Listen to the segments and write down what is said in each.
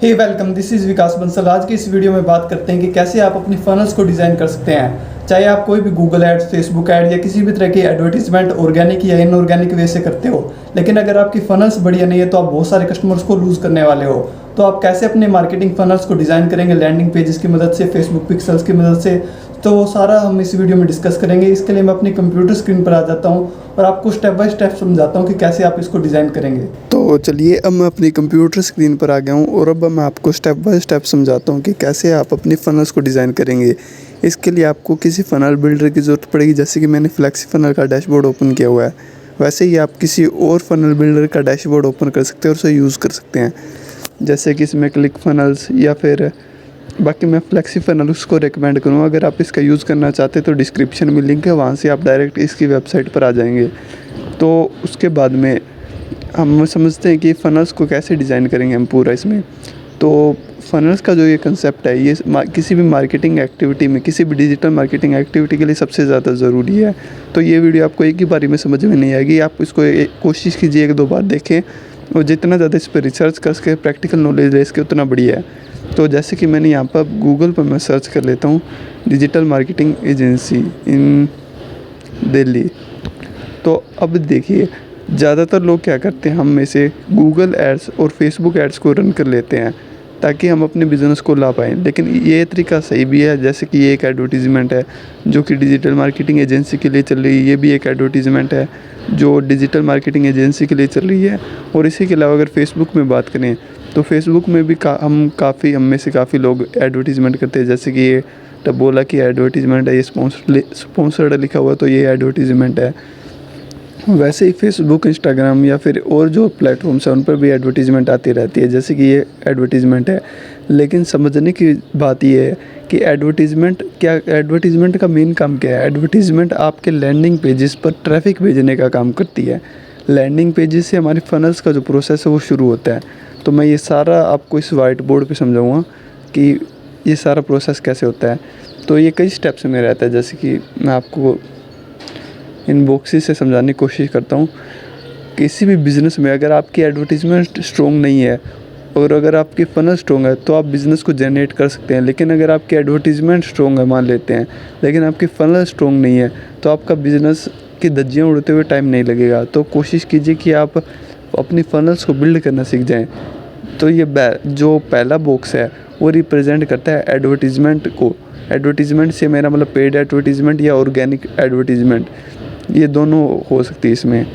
Hey welcome, this is विकास बंसल। आज की इस वीडियो में बात करते हैं कि कैसे आप अपनी फनल्स को डिज़ाइन कर सकते हैं। चाहे आप कोई भी गूगल एड्स, फेसबुक ऐड या किसी भी तरह की एडवर्टीजमेंट ऑर्गेनिक या इनऑर्गेनिक वे से करते हो, लेकिन अगर आपकी फनल्स बढ़िया नहीं है तो आप बहुत सारे कस्टमर्स को लूज़ करने वाले हो। तो आप कैसे अपने मार्केटिंग फनल्स को डिज़ाइन करेंगे लैंडिंग पेजेस की मदद से, फेसबुक पिक्सल्स की मदद से, तो वो सारा हम इस वीडियो में डिस्कस करेंगे। इसके लिए मैं अपनी कंप्यूटर स्क्रीन पर आ जाता हूँ और आपको स्टेप बाय स्टेप समझाता हूँ कि कैसे आप इसको डिज़ाइन करेंगे। तो चलिए, अब मैं अपनी कंप्यूटर स्क्रीन पर आ गया हूँ और अब मैं आपको स्टेप बाय स्टेप समझाता हूँ कि कैसे आप अपनी फ़नल्स को डिज़ाइन करेंगे। इसके लिए आपको किसी फ़नल बिल्डर की ज़रूरत पड़ेगी। जैसे कि मैंने फ्लेक्सी फ़नल का डैशबोर्ड ओपन किया हुआ है, वैसे ही आप किसी और फ़नल बिल्डर का डैशबोर्ड ओपन कर सकते हैं और उसे यूज़ कर सकते हैं। जैसे कि इसमें क्लिक फ़नल्स या फिर बाकी मैं फ्लेक्सी फ़नल उसको रिकमेंड करूँगा। अगर आप इसका यूज़ करना चाहते हैं तो डिस्क्रिप्शन में लिंक है, वहाँ से आप डायरेक्ट इसकी वेबसाइट पर आ जाएंगे। तो उसके बाद में हम समझते हैं कि फ़नल्स को कैसे डिज़ाइन करेंगे हम पूरा इसमें। तो फ़नल्स का जो ये कंसेप्ट है, ये किसी भी मार्केटिंग एक्टिविटी में, किसी भी डिजिटल मार्केटिंग एक्टिविटी के लिए सबसे ज़्यादा ज़रूरी है। तो ये वीडियो आपको एक ही बारी में समझ में नहीं आएगी, आप इसको कोशिश कीजिए 1-2 बार देखें और जितना ज़्यादा इस पर रिसर्च कर सके, प्रैक्टिकल नॉलेज ले सके, उतना बढ़िया है। तो जैसे कि मैंने यहाँ पर गूगल पर मैं सर्च कर लेता हूँ डिजिटल मार्केटिंग एजेंसी इन दिल्ली। तो अब देखिए, ज़्यादातर लोग क्या करते हैं, हम में से गूगल एड्स और फेसबुक एड्स को रन कर लेते हैं ताकि हम अपने बिज़नेस को ला पाएँ। लेकिन ये तरीका सही भी है। जैसे कि ये एक एडवर्टीज़मेंट है जो कि डिजिटल मार्केटिंग एजेंसी के लिए चल रही है, ये भी एक एडवर्टीज़मेंट है जो डिजिटल मार्केटिंग एजेंसी के लिए चल रही है। और इसी के अलावा अगर फेसबुक में बात करें तो फेसबुक में भी हम में से काफ़ी लोग एडवर्टीज़मेंट करते हैं। जैसे कि ये टबोला की एडवर्टीज़मेंट है, ये स्पॉन्सर्ड लिखा हुआ, तो ये एडवर्टीज़मेंट है। वैसे ही फेसबुक, इंस्टाग्राम या फिर और जो प्लेटफॉर्म्स हैं उन पर भी एडवर्टीज़मेंट आती रहती है, जैसे कि ये एडवर्टीज़मेंट है। लेकिन समझने की बात ये है कि एडवर्टीज़मेंट का मेन काम क्या है। एडवर्टीज़मेंट आपके लैंडिंग पेजेस पर ट्रैफिक भेजने का काम करती है। लैंडिंग पेजेस से हमारी फ़नल्स का जो प्रोसेस है वो शुरू होता है। तो मैं ये सारा आपको इस वाइट बोर्ड पे समझाऊँगा कि ये सारा प्रोसेस कैसे होता है। तो ये कई स्टेप्स में रहता है, जैसे कि मैं आपको इन बॉक्सेस से समझाने की कोशिश करता हूँ। किसी भी बिज़नेस में अगर आपकी एडवर्टीज़मेंट स्ट्रॉन्ग नहीं है और अगर आपकी फ़नल स्ट्रॉन्ग है तो आप बिज़नेस को जनरेट कर सकते हैं। लेकिन अगर आपकी एडवर्टीज़मेंट स्ट्रॉन्ग है, मान लेते हैं, लेकिन आपकी फ़नल स्ट्रॉन्ग नहीं है, तो आपका बिज़नेस की धज्जियाँ उड़ते हुए टाइम नहीं लगेगा। तो कोशिश कीजिए कि आप अपनी फ़नल्स को बिल्ड करना सीख जाएँ। तो ये जो पहला बॉक्स है वो रिप्रेजेंट करता है एडवर्टीज़मेंट को। एडवर्टीज़मेंट से मेरा मतलब पेड एडवर्टीज़मेंट या ऑर्गेनिक एडवर्टीज़मेंट, ये दोनों हो सकती है इसमें।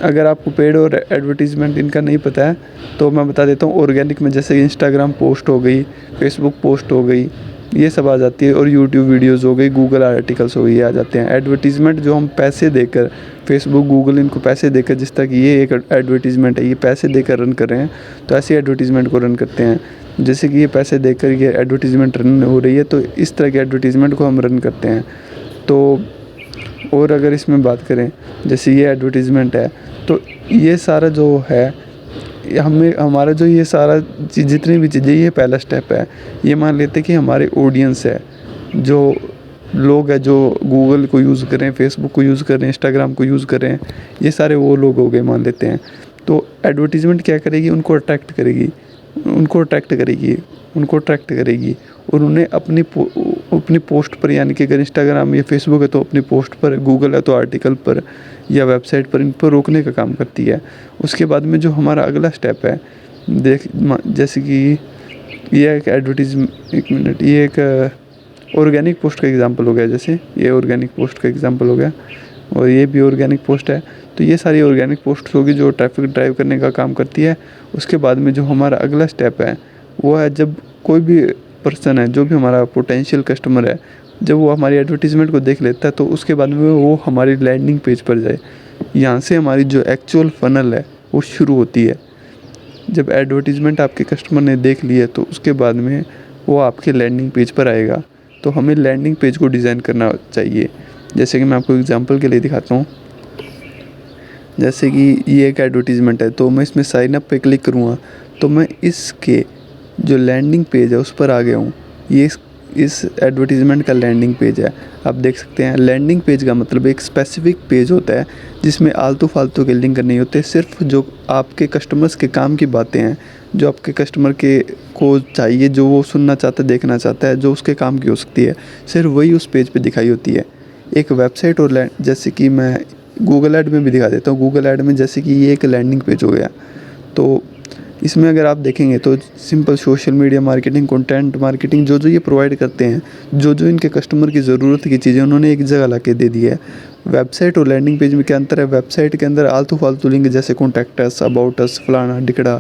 अगर आपको पेड और एडवर्टीज़मेंट इनका नहीं पता है तो मैं बता देता हूँ। ऑर्गेनिक में जैसे इंस्टाग्राम पोस्ट हो गई, फेसबुक पोस्ट हो गई, ये सब आ जाती है, और यूट्यूब वीडियोज़ हो गई, गूगल आर्टिकल्स हो गई, ये आ जाते हैं। एडवर्टीज़मेंट जो हम पैसे देकर, फेसबुक, गूगल इनको पैसे देकर, जिस तरह की ये एक एडवर्टीज़मेंट है, ये पैसे देकर रन कर रहे हैं, तो ऐसी एडवर्टीज़मेंट को रन करते हैं। जैसे कि ये पैसे देकर ये एडवर्टीज़मेंट रन हो रही है, तो इस तरह के एडवर्टीज़मेंट को हम रन करते हैं। तो और अगर इसमें बात करें, जैसे ये एडवर्टीज़मेंट है, तो ये सारा जो है, हमारा जो ये सारा जितनी भी चीज़ें, ये पहला स्टेप है। ये मान लेते हैं कि हमारे ऑडियंस है, जो लोग हैं जो गूगल को यूज़ कर रहे हैं, फेसबुक को यूज़ कर रहे हैं, इंस्टाग्राम को यूज़ कर रहे हैं, ये सारे वो लोग हो गए मान लेते हैं। तो एडवर्टीज़मेंट क्या करेगी, उनको अट्रैक्ट करेगी, और उन्हें अपनी पोस्ट पर, यानी कि अगर इंस्टाग्राम या फेसबुक है तो अपनी पोस्ट पर, गूगल है तो आर्टिकल पर या वेबसाइट पर, इन पर रोकने का काम करती है। उसके बाद में जो हमारा अगला स्टेप है, जैसे कि ये एक ऑर्गेनिक पोस्ट का एग्जांपल हो गया। जैसे ये ऑर्गेनिक पोस्ट का एग्जांपल हो गया और ये भी ऑर्गेनिक पोस्ट है। तो ये सारी ऑर्गेनिक पोस्ट होगी जो ट्रैफिक ड्राइव करने का काम करती है। उसके बाद में जो हमारा अगला स्टेप है वो है, जब कोई भी पर्सन है, जो भी हमारा पोटेंशियल कस्टमर है, जब वो हमारी एडवर्टीज़मेंट को देख लेता है तो उसके बाद में वो हमारी लैंडिंग पेज पर जाए। यहाँ से हमारी जो एक्चुअल फ़नल है वो शुरू होती है। जब एडवर्टीज़मेंट आपके कस्टमर ने देख ली है तो उसके बाद में वो आपके लैंडिंग पेज पर आएगा। तो हमें लैंडिंग पेज को डिज़ाइन करना चाहिए। जैसे कि मैं आपको एग्जांपल के लिए दिखाता हूँ। जैसे कि ये एक एडवर्टीज़मेंट है, तो मैं इसमें साइन अप पे क्लिक करूँगा तो मैं इसके जो लैंडिंग पेज है उस पर आ गया हूँ। ये इस एडवर्टीज़मेंट का लैंडिंग पेज है। आप देख सकते हैं, लैंडिंग पेज का मतलब एक स्पेसिफिक पेज होता है जिसमें आलतू फालतू के लिंक नहीं होते, सिर्फ जो आपके कस्टमर्स के काम की बातें हैं, जो आपके कस्टमर के को चाहिए, जो वो सुनना चाहता है, देखना चाहता है, जो उसके काम की हो सकती है, सिर्फ वही उस पेज पे दिखाई होती है। एक वेबसाइट और जैसे कि मैं गूगल ऐड में भी दिखा देता हूँ। गूगल ऐड में जैसे कि ये एक लैंडिंग पेज हो गया, तो इसमें अगर आप देखेंगे तो simple social media marketing, content marketing, जो ये प्रोवाइड करते हैं, जो इनके कस्टमर की ज़रूरत की चीज़ें उन्होंने एक जगह ला के दे दी है। वेबसाइट और लैंडिंग पेज में क्या अंतर है? वेबसाइट के अंदर आलतू फालतू लिंक जैसे कॉन्टैक्ट अस, अबाउट अस, फलाना ढिकड़ा,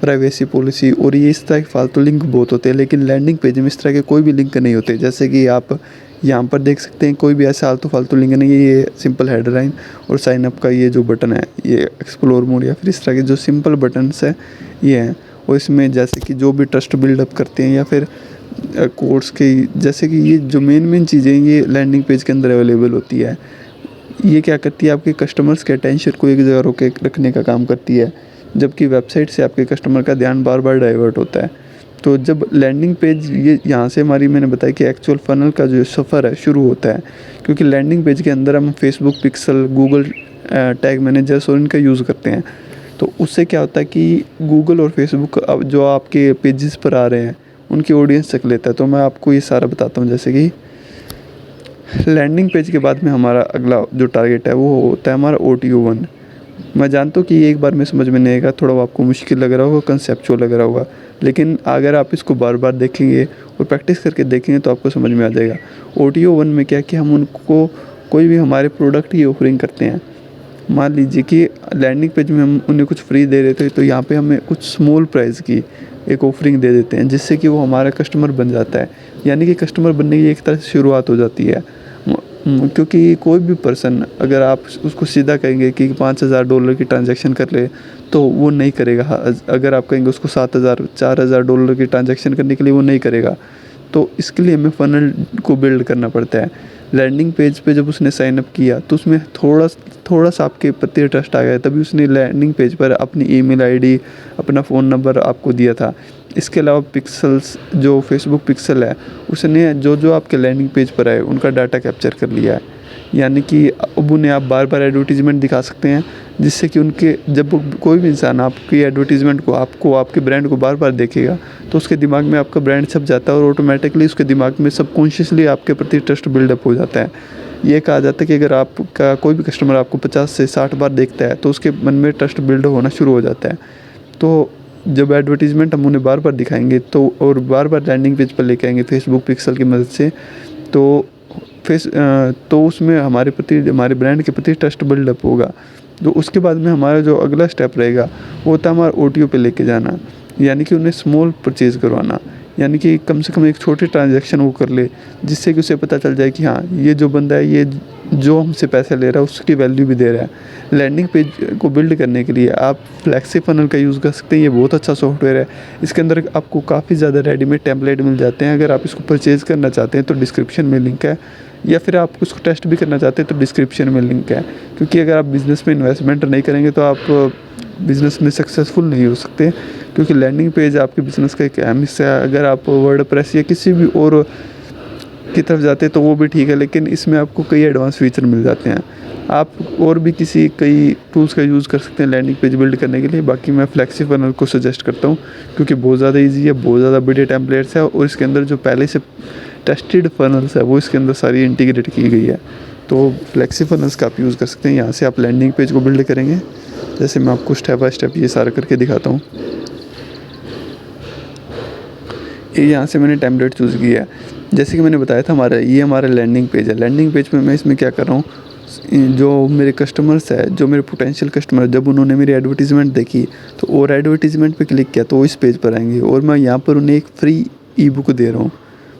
प्राइवेसी पॉलिसी और ये इस तरह के फालतू लिंक बहुत होते हैं। लेकिन लैंडिंग पेज में इस तरह के कोई भी लिंक नहीं होते। जैसे कि आप यहाँ पर देख सकते हैं, कोई भी ऐसा आलतू फालतू लिंक नहीं है। ये सिंपल हेडलाइन और साइन अप का ये जो बटन है, ये एक्सप्लोर मोड या फिर इस तरह के जो सिंपल बटन्स है ये हैं। और इसमें जैसे कि जो भी ट्रस्ट बिल्डअप करते हैं या फिर कोर्स के, जैसे कि ये जो मेन चीज़ें ये लैंडिंग पेज के अंदर अवेलेबल होती है। ये क्या करती है? आपके कस्टमर्स के अटेंशन को एक जगह रोके रखने का काम करती है, जबकि वेबसाइट से आपके कस्टमर का ध्यान बार बार डाइवर्ट होता है। तो जब लैंडिंग पेज, ये यहाँ से हमारी, मैंने बताया कि एक्चुअल फनल का जो सफ़र है शुरू होता है, क्योंकि लैंडिंग पेज के अंदर हम Facebook pixel, Google tag managers और इनका यूज़ करते हैं। तो उससे क्या होता है कि गूगल और फेसबुक अब जो आपके पेजेस पर आ रहे हैं उनकी ऑडियंस तक लेता है। तो मैं आपको ये सारा बताता हूँ। जैसे कि लैंडिंग पेज के बाद में हमारा अगला जो टारगेट है वो होता है हमारा OTO1। मैं जानता हूँ कि ये एक बार में समझ में नहीं आएगा, थोड़ा आपको मुश्किल लग रहा होगा, कंसेप्चुअल लग रहा होगा, लेकिन अगर आप इसको बार बार देखेंगे और प्रैक्टिस करके देखेंगे तो आपको समझ में आ जाएगा। OTO1 में क्या कि हम उनको कोई भी हमारे प्रोडक्ट की ऑफरिंग करते हैं। मान लीजिए कि लैंडिंग पेज में हम उन्हें कुछ फ्री दे रहे थे, तो यहाँ पे हमें कुछ स्मॉल प्राइस की एक ऑफरिंग दे देते हैं, जिससे कि वो हमारा कस्टमर बन जाता है। यानी कि कस्टमर बनने की एक तरह से शुरुआत हो जाती है। क्योंकि कोई भी पर्सन, अगर आप उसको सीधा कहेंगे कि $5000 की ट्रांजैक्शन कर ले, तो वो नहीं करेगा। अगर आप कहेंगे उसको 7000 $4000 की ट्रांजैक्शन करने के लिए, वो नहीं करेगा। तो इसके लिए हमें फ़नल को बिल्ड करना पड़ता है। लैंडिंग पेज पे जब उसने साइन अप किया तो उसमें थोड़ा सा आपके प्रति ट्रस्ट आ गया, तभी उसने लैंडिंग पेज पर अपनी ईमेल आईडी, अपना फ़ोन नंबर आपको दिया था। इसके अलावा पिक्सल्स, जो फेसबुक पिक्सल है, उसने जो आपके लैंडिंग पेज पर आए उनका डाटा कैप्चर कर लिया है। यानी कि अब उन्हें आप बार बार एडवर्टीज़मेंट दिखा सकते हैं, जिससे कि उनके, जब कोई भी इंसान आपकी एडवर्टीज़मेंट को, आपको, आपके ब्रांड को बार बार देखेगा, तो उसके दिमाग में आपका ब्रांड छप जाता है और ऑटोमेटिकली उसके दिमाग में सबकॉन्शियसली आपके प्रति ट्रस्ट बिल्डअप हो जाता है। ये कहा जाता है कि अगर आपका कोई भी कस्टमर आपको 50 से 60 बार देखता है तो उसके मन में ट्रस्ट बिल्ड होना शुरू हो जाता है। तो जब एडवर्टीज़मेंट हम उन्हें बार बार दिखाएंगे तो, और बार बार लैंडिंग पेज पर लेके आएंगे फेसबुक पिक्सल की मदद से, तो उसमें हमारे प्रति, हमारे ब्रांड के प्रति ट्रस्ट बिल्डअप होगा। तो उसके बाद में हमारा जो अगला स्टेप रहेगा वो होता है हमारा OTO पे लेके जाना, यानी कि उन्हें स्मॉल परचेज़ करवाना। यानी कि कम से कम एक छोटी ट्रांजैक्शन वो कर ले, जिससे कि उसे पता चल जाए कि हाँ, ये जो बंदा है, ये जो हमसे पैसे ले रहा है उसकी वैल्यू भी दे रहा है। लैंडिंग पेज को बिल्ड करने के लिए आप फ्लेक्सी फनल का यूज़ कर सकते हैं। ये बहुत अच्छा सॉफ्टवेयर है। इसके अंदर आपको काफ़ी ज़्यादा रेडीमेड टेम्पलेट मिल जाते हैं। अगर आप इसको परचेज़ करना चाहते हैं तो डिस्क्रिप्शन में लिंक है, या फिर आप उसको टेस्ट भी करना चाहते हैं तो डिस्क्रिप्शन में लिंक है। क्योंकि अगर आप बिज़नेस में इन्वेस्टमेंट नहीं करेंगे तो आप बिज़नेस में सक्सेसफुल नहीं हो सकते, क्योंकि लैंडिंग पेज आपके बिज़नेस का एक अहम हिस्सा है। अगर आप वर्डप्रेस या किसी भी और की तरफ जाते हैं तो वो भी ठीक है, लेकिन इसमें आपको कई एडवांस फीचर मिल जाते हैं। आप और भी कई टूल्स का यूज़ कर सकते हैं लैंडिंग पेज बिल्ड करने के लिए। बाकी मैं फ्लेक्सी फनल को सजेस्ट करता हूँ, क्योंकि बहुत ज़्यादा ईजी है, बहुत ज़्यादा बढ़िया टेम्पलेट्स है, और इसके अंदर जो पहले से टेस्टेड फनल्स है वो इसके अंदर सारी इंटीग्रेट की गई है। तो फ्लेक्सी फनल्स का आप यूज़ कर सकते हैं। यहाँ से आप लैंडिंग पेज को बिल्ड करेंगे। जैसे मैं आपको स्टेप बाय स्टेप ये सारा करके दिखाता हूँ। ये यहाँ से मैंने टेम्पलेट चूज़ किया है। जैसे कि मैंने बताया था, हमारा लैंडिंग पेज है। लैंडिंग पेज में मैं इसमें क्या कर रहा हूँ, जो मेरे कस्टमर्स है, जो मेरे पोटेंशियल कस्टमर, जब उन्होंने मेरी एडवर्टीज़मेंट देखी तो और एडवर्टीज़मेंट पे क्लिक किया तो वो इस पेज पर आएंगे, और मैं यहाँ पर उन्हें एक फ्री ई बुक दे रहा हूँ।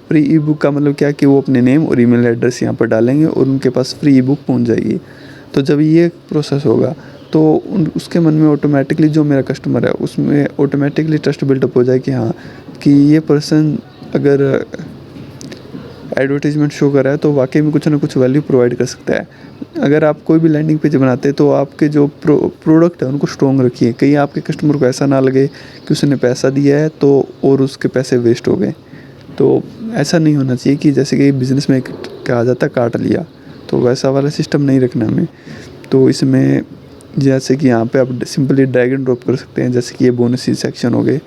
फ्री ई बुक का मतलब क्या कि वो अपने नेम और ईमेल एड्रेस यहाँ पर डालेंगे और उनके पास फ्री ई बुक पहुँच जाएगी। तो जब ये प्रोसेस होगा तो उसके मन में ऑटोमेटिकली, जो मेरा कस्टमर है उसमें ऑटोमेटिकली ट्रस्ट बिल्डअप हो जाए कि हाँ, कि ये पर्सन अगर एडवर्टीज़मेंट शो कर रहा है तो वाकई में कुछ ना कुछ वैल्यू प्रोवाइड कर सकता है। अगर आप कोई भी लैंडिंग पेज बनाते हैं तो आपके जो प्रोडक्ट है उनको स्ट्रॉन्ग रखिए। कहीं आपके कस्टमर को ऐसा ना लगे कि उसने पैसा दिया है तो और उसके पैसे वेस्ट हो गए। तो ऐसा नहीं होना चाहिए कि जैसे कि बिज़नेस में कहा जाता है काट लिया, तो वैसा वाला सिस्टम नहीं रखना हमें। तो इसमें जैसे कि यहाँ पे आप सिंपली ड्रैग एंड ड्रॉप कर सकते हैं। जैसे कि ये बोनस सेक्शन हो गए,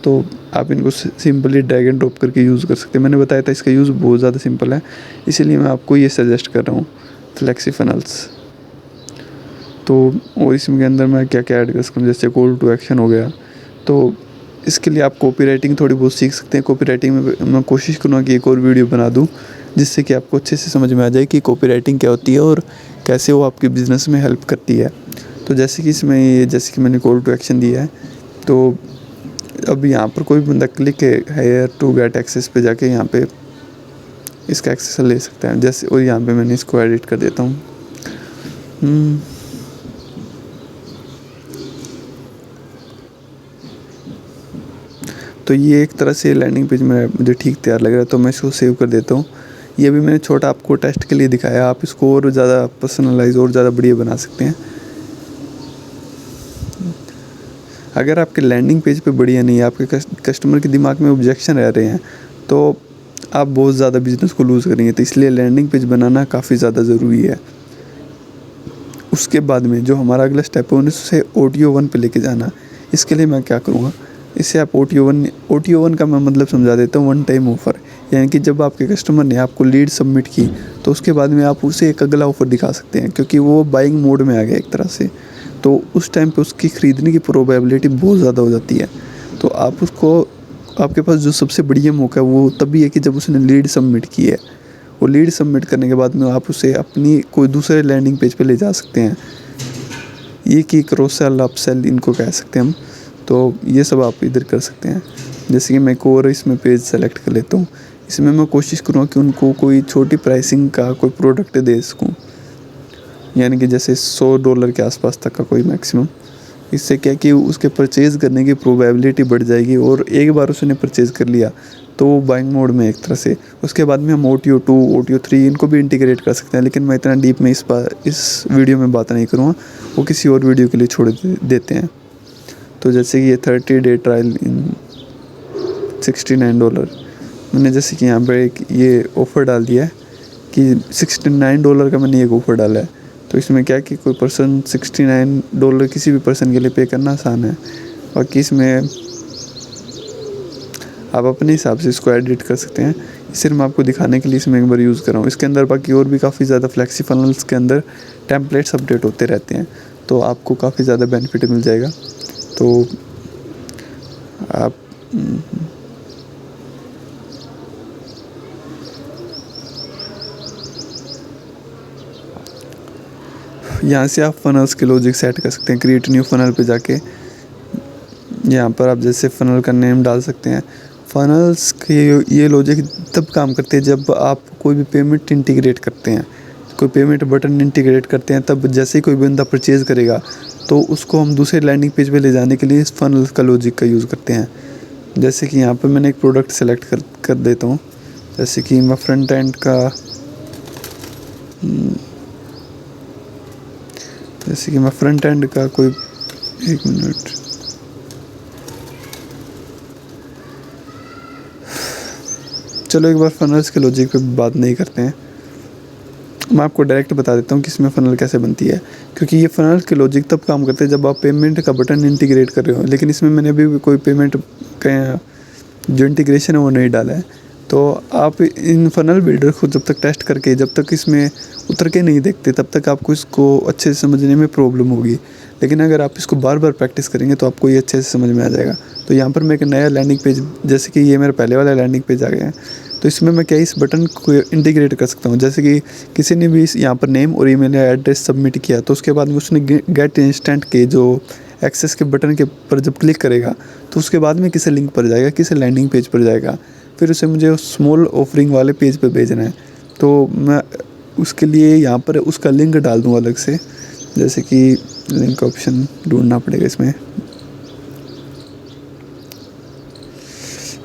तो आप इनको सिंपली ड्रैग एंड ड्रॉप करके यूज़ कर सकते हैं। मैंने बताया था इसका यूज़ बहुत ज़्यादा सिंपल है, इसीलिए मैं आपको ये सजेस्ट कर रहा हूँ फ्लेक्सी फनल्स। तो और इसमें के अंदर मैं क्या क्या ऐड कर सकता हूँ, जैसे कॉल टू एक्शन हो गया। तो इसके लिए आप कॉपी राइटिंग थोड़ी बहुत सीख सकते हैं। कॉपी राइटिंग में मैं कोशिश करूँगा कि एक और वीडियो बना दूँ, जिससे कि आपको अच्छे से समझ में आ जाए कि कॉपी राइटिंग क्या होती है और कैसे वो आपके बिज़नेस में हेल्प करती है। तो जैसे कि इसमें ये, जैसे कि मैंने कॉल टू एक्शन दिया है, तो अब यहाँ पर कोई बंदा क्लिक है टू गेट एक्सेस पे जाके यहाँ पे इसका एक्सेस ले सकता है। जैसे, और यहाँ पे मैंने इसको एडिट कर देता हूँ। तो ये एक तरह से लैंडिंग पेज में मुझे ठीक तैयार लग रहा है, तो मैं इसको सेव कर देता हूँ। ये भी मैंने छोटा आपको टेस्ट के लिए दिखाया, आप इसको और ज़्यादा पर्सनलाइज और ज़्यादा बढ़िया बना सकते हैं। अगर आपके लैंडिंग पेज पे बढ़िया नहीं है, आपके कस्टमर के दिमाग में ऑब्जेक्शन रह रहे हैं, तो आप बहुत ज़्यादा बिजनेस को लूज़ करेंगे। तो इसलिए लैंडिंग पेज बनाना काफ़ी ज़्यादा ज़रूरी है। उसके बाद में जो हमारा अगला स्टेप है, उसे OTO 1 पे लेके जाना। इसके लिए मैं क्या करूँगा, इससे आप OTO 1 का मैं मतलब समझा देता हूँ। वन टाइम ऑफ़र, यानी कि जब आपके कस्टमर ने आपको लीड सबमिट की, तो उसके बाद में आप उसे एक अगला ऑफ़र दिखा सकते हैं, क्योंकि वो बाइंग मोड में आ गया एक तरह से। तो उस टाइम पे उसकी ख़रीदने की प्रोबेबिलिटी बहुत ज़्यादा हो जाती है। तो आप उसको, आपके पास जो सबसे बढ़िया मौका है वो तभी है कि जब उसने लीड सबमिट की है। वो लीड सबमिट करने के बाद में आप उसे अपनी कोई दूसरे लैंडिंग पेज पे ले जा सकते हैं। ये कि क्रॉस सेल, अप सेल इनको कह सकते हैं हम। तो ये सब आप इधर कर सकते हैं। जैसे कि मैं एक और इसमें पेज सेलेक्ट कर लेता हूँ। इसमें मैं कोशिश करूँगा कि उनको कोई छोटी प्राइसिंग का कोई प्रोडक्ट दे सकूँ, यानी कि जैसे $100 के आसपास तक का कोई मैक्सिमम। इससे क्या कि उसके परचेज़ करने की प्रोबेबिलिटी बढ़ जाएगी, और एक बार उसने परचेज़ कर लिया तो वो बाइंग मोड में एक तरह से। उसके बाद में हम OTO 2, OTO 3 इनको भी इंटीग्रेट कर सकते हैं, लेकिन मैं इतना डीप में इस वीडियो में बात नहीं करूँगा, वो किसी और वीडियो के लिए छोड़ देते हैं। तो जैसे कि ये 30 डे ट्रायल इन $69, मैंने जैसे कि यहाँ पर एक ये ऑफ़र डाल दिया है कि $69 का मैंने एक ऑफ़र डाला है। तो इसमें क्या कि कोई पर्सन $69 किसी भी पर्सन के लिए पे करना आसान है। बाकी इसमें आप अपने हिसाब से इसको एडिट कर सकते हैं। सिर्फ मैं आपको दिखाने के लिए इसमें एक बार यूज़ कर रहा हूँ। इसके अंदर बाकी और भी काफ़ी ज़्यादा फ्लेक्सी फनल्स के अंदर टेम्पलेट्स अपडेट होते रहते हैं, तो आपको काफ़ी ज़्यादा बेनिफिट मिल जाएगा। तो आप यहाँ से आप फनल्स के लॉजिक सेट कर सकते हैं। क्रिएट न्यू फनल पे जाके यहाँ पर आप जैसे फ़नल का नेम डाल सकते हैं। फ़नल्स के ये लॉजिक तब काम करते हैं जब आप कोई भी पेमेंट इंटीग्रेट करते हैं, कोई पेमेंट बटन इंटीग्रेट करते हैं। तब जैसे ही कोई बंदा परचेज़ करेगा तो उसको हम दूसरे लैंडिंग पेज पे ले जाने के लिए इस फ़नल्स का लॉजिक का यूज़ करते हैं। जैसे कि यहाँ पर मैंने एक प्रोडक्ट सेलेक्ट कर देता हूँ। जैसे कि मैं फ्रंट एंड का, जैसे कि मैं फ्रंट एंड का कोई, एक मिनट, चलो एक बार फनल्स के लॉजिक पे बात नहीं करते हैं। मैं आपको डायरेक्ट बता देता हूँ कि इसमें फ़नल कैसे बनती है, क्योंकि ये फ़नल के लॉजिक तब काम करते हैं जब आप पेमेंट का बटन इंटीग्रेट कर रहे हो। लेकिन इसमें मैंने अभी भी कोई पेमेंट का जो इंटीग्रेशन है वो नहीं डाला है। तो आप इन फ़नल बिल्डर को जब तक टेस्ट करके, जब तक इसमें उतर के नहीं देखते, तब तक आपको इसको अच्छे से समझने में प्रॉब्लम होगी। लेकिन अगर आप इसको बार बार प्रैक्टिस करेंगे तो आपको ये अच्छे से समझ में आ जाएगा। तो यहाँ पर मैं एक नया लैंडिंग पेज, जैसे कि ये मेरा पहले वाला लैंडिंग पेज आ गया है, तो इसमें मैं क्या इस बटन को इंटीग्रेट कर सकता हूँ। जैसे कि किसी ने भी यहाँ पर नेम और ईमेल या एड्रेस सबमिट किया, तो उसके बाद में उसने गेट इंस्टेंट के जो एक्सेस के बटन के पर जब क्लिक करेगा तो उसके बाद में किसी लिंक पर जाएगा, किसी लैंडिंग पेज पर जाएगा, फिर उसे मुझे स्मॉल ऑफरिंग वाले पेज पर भेजना है। तो मैं उसके लिए यहाँ पर उसका लिंक डाल दूँ अलग से। जैसे कि लिंक ऑप्शन ढूंढना पड़ेगा इसमें।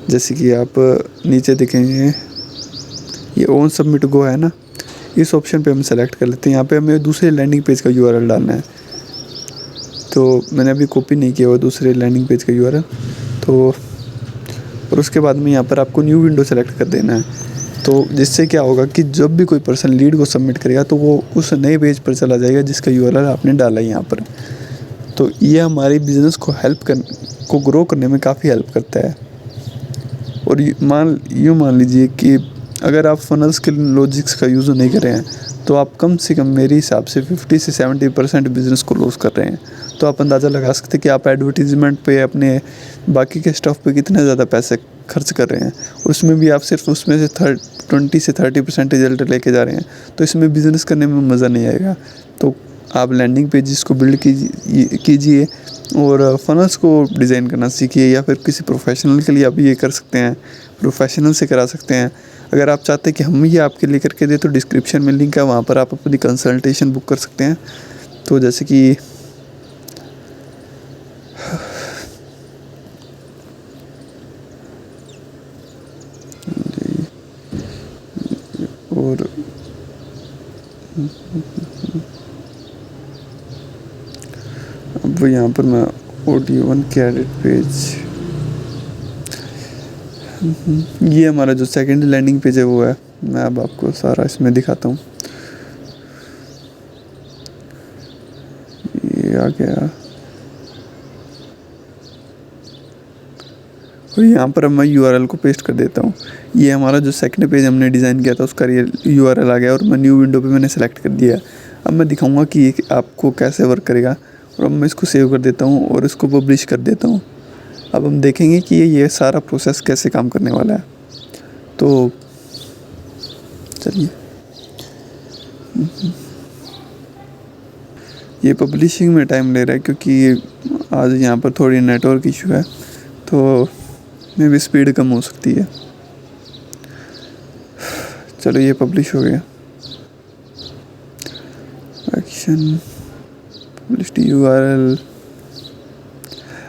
जैसे कि आप नीचे देखेंगे ये ऑन सबमिट गो है ना, इस ऑप्शन पे हम सेलेक्ट कर लेते हैं। यहाँ पे हमें दूसरे लैंडिंग पेज का URL डालना है, तो मैंने अभी कॉपी नहीं किया हुआ दूसरे लैंडिंग पेज का URL। तो और उसके बाद में यहाँ पर आपको न्यू विंडो सेलेक्ट कर देना है। तो जिससे क्या होगा कि जब भी कोई पर्सन लीड को सबमिट करेगा तो वो उस नए पेज पर चला जाएगा जिसका URL आपने डाला है यहाँ पर। तो ये हमारे बिज़नेस को ग्रो करने में काफ़ी हेल्प करता है। और मान लीजिए कि अगर आप फनल्स के लॉजिक्स का यूज़ नहीं कर रहे हैं तो आप कम से कम मेरे हिसाब से 50 से 70% बिज़नेस को लॉस कर रहे हैं। तो आप अंदाज़ा लगा सकते हैं कि आप एडवर्टीज़मेंट पे, अपने बाकी के स्टफ़ पे कितने ज़्यादा पैसे खर्च कर रहे हैं, और उसमें भी आप सिर्फ उसमें से 20 से 30% रिजल्ट लेके जा रहे हैं। तो इसमें बिज़नेस करने में मज़ा नहीं आएगा। तो आप लैंडिंग पेजेस को बिल्ड कीजिए और फनल्स को डिज़ाइन करना सीखिए, या फिर किसी प्रोफेशनल के लिए आप ये कर सकते हैं, प्रोफेशनल से करा सकते हैं। अगर आप चाहते हैं कि हम ये आपके लिए करके दें तो डिस्क्रिप्शन में लिंक है, वहाँ पर आप अपनी कंसल्टेशन बुक कर सकते हैं। तो जैसे कि और अब यहाँ पर मैं ऑडियो 1 के एडिट पेज, ये हमारा जो सेकंड लैंडिंग पेज है वो है। मैं अब आपको सारा इसमें दिखाता हूँ। ये आ गया, और यहाँ पर अब मैं URL को पेस्ट कर देता हूँ। ये हमारा जो सेकंड पेज हमने डिज़ाइन किया था उसका URL आ गया, और मैं न्यू विंडो पे मैंने सेलेक्ट कर दिया। अब मैं दिखाऊंगा कि ये आपको कैसे वर्क करेगा। और अब मैं इसको सेव कर देता हूँ और इसको पब्लिश कर देता हूँ। अब हम देखेंगे कि ये सारा प्रोसेस कैसे काम करने वाला है। तो चलिए, ये पब्लिशिंग में टाइम ले रहा है क्योंकि आज यहाँ पर थोड़ी नेटवर्क इशू है, तो मे भी स्पीड कम हो सकती है। चलो, ये पब्लिश हो गया। Action published URL।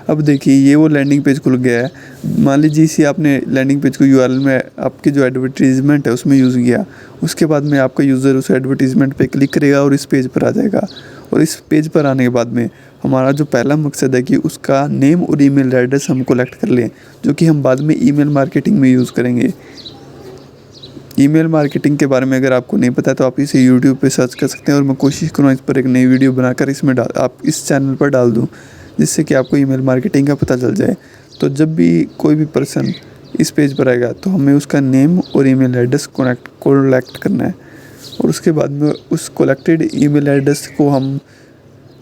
अब देखिए, ये वो लैंडिंग पेज खुल गया है। मान लीजिए इसी आपने लैंडिंग पेज को URL में आपके जो एडवर्टीज़मेंट है उसमें यूज़ किया, उसके बाद में आपका यूज़र उस एडवर्टीज़मेंट पे क्लिक करेगा और इस पेज पर आ जाएगा। और इस पेज पर आने के बाद में हमारा जो पहला मकसद है कि उसका नेम और ईमेल एड्रेस हम कलेक्ट कर लें, जो कि हम बाद में ईमेल मार्केटिंग में यूज़ करेंगे। ईमेल मार्केटिंग के बारे में अगर आपको नहीं पता है तो आप इसे यूट्यूब पे सर्च कर सकते हैं, और मैं कोशिश करूँगा इस पर एक नई वीडियो बनाकर इसमें आप इस चैनल पर डाल दूँ, जिससे कि आपको ईमेल मार्केटिंग का पता चल जाए। तो जब भी कोई भी पर्सन इस पेज पर आएगा तो हमें उसका नेम और ईमेल एड्रेस कलेक्ट करना है, और उसके बाद में उस कलेक्टेड ईमेल एड्रेस को हम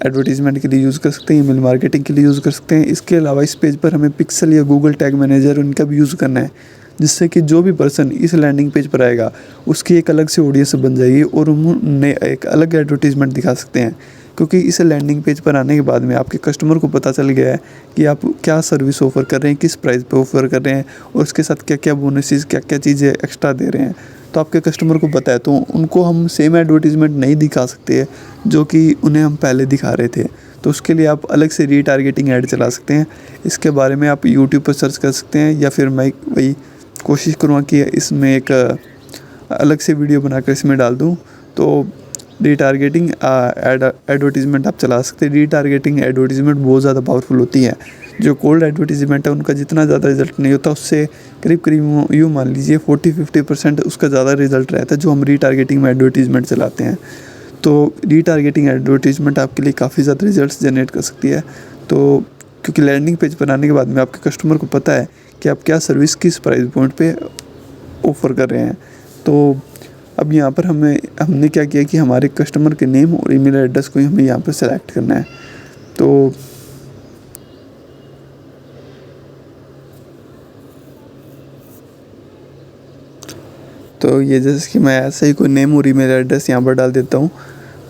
एडवर्टीज़मेंट के लिए यूज़ कर सकते हैं, ईमेल मार्केटिंग के लिए यूज़ कर सकते हैं। इसके अलावा इस पेज पर हमें पिक्सल या गूगल टैग मैनेजर उनका भी यूज़ करना है, जिससे कि जो भी पर्सन इस लैंडिंग पेज पर आएगा उसकी एक अलग से ऑडियंस बन जाएगी और उन्हें एक अलग एडवर्टीज़मेंट दिखा सकते हैं। क्योंकि इस लैंडिंग पेज पर आने के बाद में आपके कस्टमर को पता चल गया है कि आप क्या सर्विस ऑफ़र कर रहे हैं, किस प्राइस पे ऑफ़र कर रहे हैं, और उसके साथ क्या क्या बोनसेस, क्या क्या चीज़ें एक्स्ट्रा दे रहे हैं। तो आपके कस्टमर को पता है, तो उनको हम सेम एडवर्टीज़मेंट नहीं दिखा सकते जो कि उन्हें हम पहले दिखा रहे थे। तो उसके लिए आप अलग से रीटारगेटिंग ऐड चला सकते हैं। इसके बारे में आप यूट्यूब पर सर्च कर सकते हैं, या फिर मैं वही कोशिश करूँगा कि इसमें एक अलग से वीडियो बनाकर इसमें डाल दूँ। तो रीटारगेटिंग एडवर्टीज़मेंट आप चला सकते हैं। रीटारगेटिंग एडवर्टीज़मेंट बहुत ज़्यादा पावरफुल होती है। जो कोल्ड एडवर्टीज़मेंट है उनका जितना ज़्यादा रिजल्ट नहीं होता, उससे करीब यूँ मान लीजिए 40-50% उसका ज़्यादा रिजल्ट रहता है जो हम रीटारगेटिंग में एडवर्टीज़मेंट चलाते हैं। तो रीटारगेटिंग एडवर्टीज़मेंट आपके लिए काफ़ी ज़्यादा रिजल्ट्स जनरेट कर सकती है। तो क्योंकि लैंडिंग पेज पर आने के बाद में आपके कस्टमर को पता है कि आप क्या सर्विस किस प्राइस पॉइंट पे ऑफ़र कर रहे हैं। तो अब यहाँ पर हमने क्या किया कि हमारे कस्टमर के नेम और ईमेल एड्रेस को ही हमें यहाँ पर सेलेक्ट करना है। तो ये जैसे कि मैं ऐसे ही कोई नेम और ईमेल एड्रेस यहाँ पर डाल देता हूँ।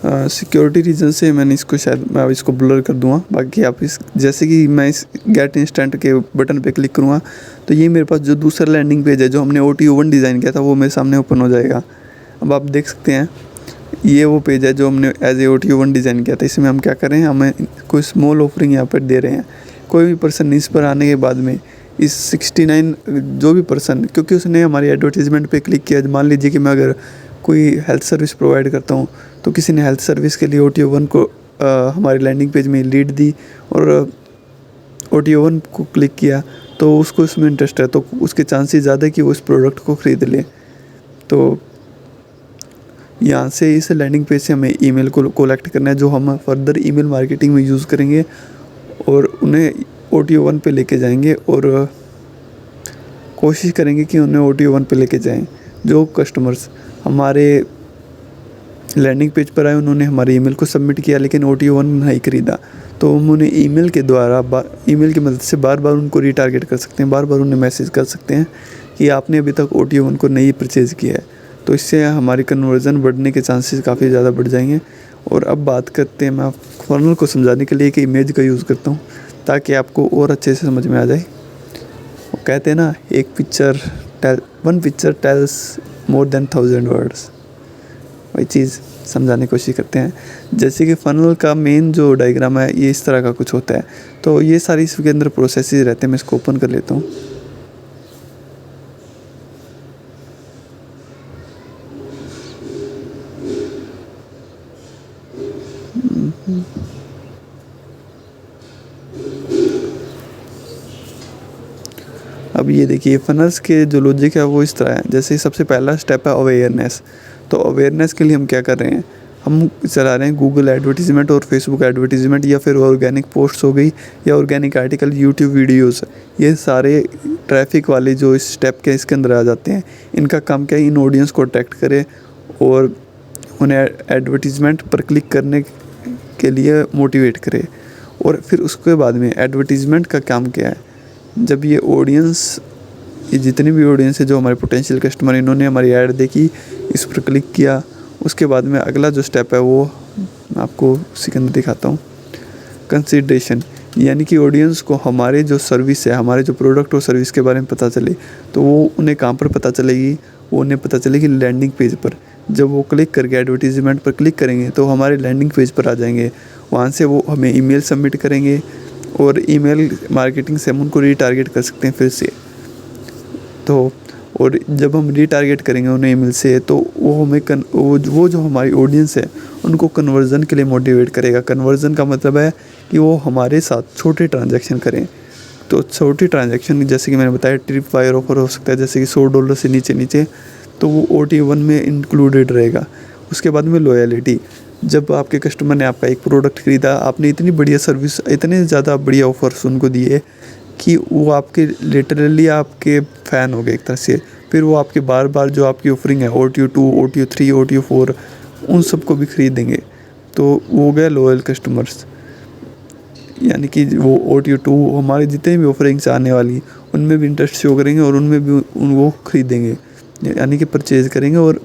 सिक्योरिटी रीज़न से मैंने इसको मैं इसको ब्लर कर दूँगा। बाकी आप जैसे कि मैं इस गेट इंस्टेंट के बटन पे क्लिक करूँगा तो ये मेरे पास जो दूसरा लैंडिंग पेज है जो हमने OTO1 डिज़ाइन किया था वो मेरे सामने ओपन हो जाएगा। अब आप देख सकते हैं ये वो पेज है जो हमने एज ए OTO1 डिज़ाइन किया था। इसमें हम क्या कर रहे हैं, हमें कोई स्मॉल ऑफरिंग यहाँ पर दे रहे हैं। कोई भी पर्सन इस पर आने के बाद में इस 69 जो भी पर्सन, क्योंकि उसने हमारी एडवर्टीज़मेंट पे क्लिक किया। मान लीजिए कि मैं अगर कोई हेल्थ सर्विस प्रोवाइड करता हूँ तो किसी ने हेल्थ सर्विस के लिए OTO1 को हमारी लैंडिंग पेज में लीड दी और OTO1 को क्लिक किया तो उसको इसमें इंटरेस्ट है, तो उसके चांसेस ज़्यादा है कि वो इस प्रोडक्ट को ख़रीद ले। तो यहाँ से इस लैंडिंग पेज से हमें ईमेल को कलेक्ट करना है जो हम फर्दर ईमेल मार्केटिंग में यूज़ करेंगे और उन्हें OTO 1 पे लेके जाएंगे और कोशिश करेंगे कि उन्हें OTO 1 पे लेके जाएं। जो कस्टमर्स हमारे लैंडिंग पेज पर आए, उन्होंने हमारे ईमेल को सबमिट किया लेकिन OTO 1 नहीं खरीदा, तो हम उन्हें ईमेल के द्वारा ईमेल की मदद से बार बार उनको रीटारगेट कर सकते हैं, बार बार उन्हें मैसेज कर सकते हैं कि आपने अभी तक OTO 1 को नहीं परचेज़ किया है। तो इससे हमारी कन्वर्जन बढ़ने के चांसेस काफ़ी ज़्यादा बढ़ जाएंगे। और अब बात करते हैं, मैं फनल को समझाने के लिए एक इमेज का यूज़ करता हूँ ताकि आपको और अच्छे से समझ में आ जाए। वो कहते हैं ना, one picture tells more than 1000 words. वही चीज़ समझाने की कोशिश करते हैं। जैसे कि फनल का मेन जो डायग्राम है ये इस तरह का कुछ होता है। तो ये सारी इसके अंदर प्रोसेसेस रहते हैं। मैं इसको ओपन कर लेता हूँ। अब ये देखिए, फनल्स के जो लॉजिक है वो इस तरह है। जैसे सबसे पहला स्टेप है अवेयरनेस। तो अवेयरनेस के लिए हम क्या कर रहे हैं, हम चला रहे हैं गूगल एडवर्टीज़मेंट और फेसबुक एडवर्टीज़मेंट, या फिर ऑर्गेनिक पोस्ट्स हो गई, या ऑर्गेनिक आर्टिकल, यूट्यूब वीडियोस। ये सारे ट्रैफिक वाले जो इस स्टेप के इसके अंदर आ जाते हैं। इनका काम क्या है, इन ऑडियंस को अट्रैक्ट करे और उन्हें एडवर्टीज़मेंट पर क्लिक करने के लिए मोटिवेट करे। और फिर उसके बाद में एडवर्टीज़मेंट का काम क्या है, जब ये ऑडियंस, ये जितनी भी ऑडियंस है जो हमारे पोटेंशियल कस्टमर, इन्होंने हमारी ऐड देखी, इस पर क्लिक किया, उसके बाद में अगला जो स्टेप है वो मैं आपको उसी के अंदर दिखाता हूँ। कंसिडरेशन, यानी कि ऑडियंस को हमारे जो सर्विस है, हमारे जो प्रोडक्ट और सर्विस के बारे में पता चले, तो वो उन्हें कहाँ पर पता चलेगी, वो उन्हें पता चलेगी लैंडिंग पेज पर। जब वो क्लिक करके एडवर्टीज़मेंट पर क्लिक करेंगे तो हमारे लैंडिंग पेज पर आ जाएंगे। वहाँ से वो हमें ईमेल सबमिट करेंगे और ईमेल मार्केटिंग से हम उनको रीटारगेट कर सकते हैं फिर से। तो और जब हम रीटारगेट करेंगे उन्हें ईमेल से, तो वो हमें वो जो हमारी ऑडियंस है उनको कन्वर्जन के लिए मोटिवेट करेगा। कन्वर्जन का मतलब है कि वो हमारे साथ छोटे ट्रांजैक्शन करें। तो छोटी ट्रांजैक्शन जैसे कि मैंने बताया, ट्रिप वायर ऑफर हो सकता है, जैसे कि $100 से नीचे, तो वो OTO 1 में इंक्लूडेड रहेगा। उसके बाद में लॉयलिटी, जब आपके कस्टमर ने आपका एक प्रोडक्ट ख़रीदा, आपने इतनी बढ़िया सर्विस, इतने ज़्यादा बढ़िया ऑफर्स उनको दिए कि वो आपके लिटरली आपके फ़ैन हो गए एक तरह से। फिर वो आपके बार बार जो आपकी ऑफरिंग है, OTO 2, OTO 3, OTO 4, उन सबको भी ख़रीदेंगे। तो वो हो गया लॉयल कस्टमर्स, यानी कि वो OTO 2 हमारे जितने भी ऑफरिंग्स आने वाली उनमें भी इंटरेस्ट शो करेंगे और उनमें भी वो ख़रीदेंगे, यानी कि परचेज़ करेंगे। और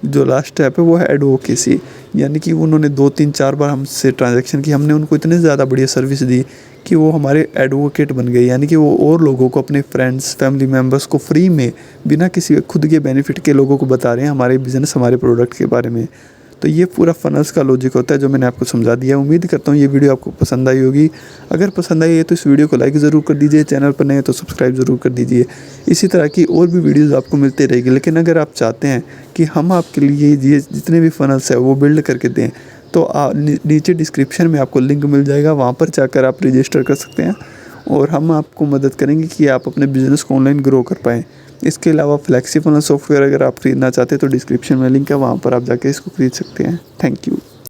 जो लास्ट स्टेप है वो है एडवोकेसी, यानी कि उन्होंने 2, 3, 4 बार हमसे ट्रांजैक्शन की, हमने उनको इतने ज़्यादा बढ़िया सर्विस दी कि वो हमारे एडवोकेट बन गए, यानी कि वो और लोगों को, अपने फ्रेंड्स, फैमिली मेम्बर्स को फ्री में, बिना किसी खुद के बेनिफिट के लोगों को बता रहे हैं हमारे बिज़नेस, हमारे प्रोडक्ट के बारे में। तो ये पूरा फनल्स का लॉजिक होता है जो मैंने आपको समझा दिया। उम्मीद करता हूँ ये वीडियो आपको पसंद आई होगी। अगर पसंद आई है तो इस वीडियो को लाइक ज़रूर कर दीजिए, चैनल पर नए तो सब्सक्राइब ज़रूर कर दीजिए। इसी तरह की और भी वीडियोस आपको मिलते रहेगी। लेकिन अगर आप चाहते हैं कि हम आपके लिए ये जितने भी फनल्स है वो बिल्ड करके दें, तो नीचे डिस्क्रिप्शन में आपको लिंक मिल जाएगा, वहाँ पर जाकर आप रजिस्टर कर सकते हैं और हम आपको मदद करेंगे कि आप अपने बिज़नेस को ऑनलाइन ग्रो कर पाएँ। इसके अलावा फ्लेक्सी फनल सॉफ्टवेयर अगर आप खरीदना चाहते हैं तो डिस्क्रिप्शन में लिंक है, वहाँ पर आप जाके इसको खरीद सकते हैं। Thank you.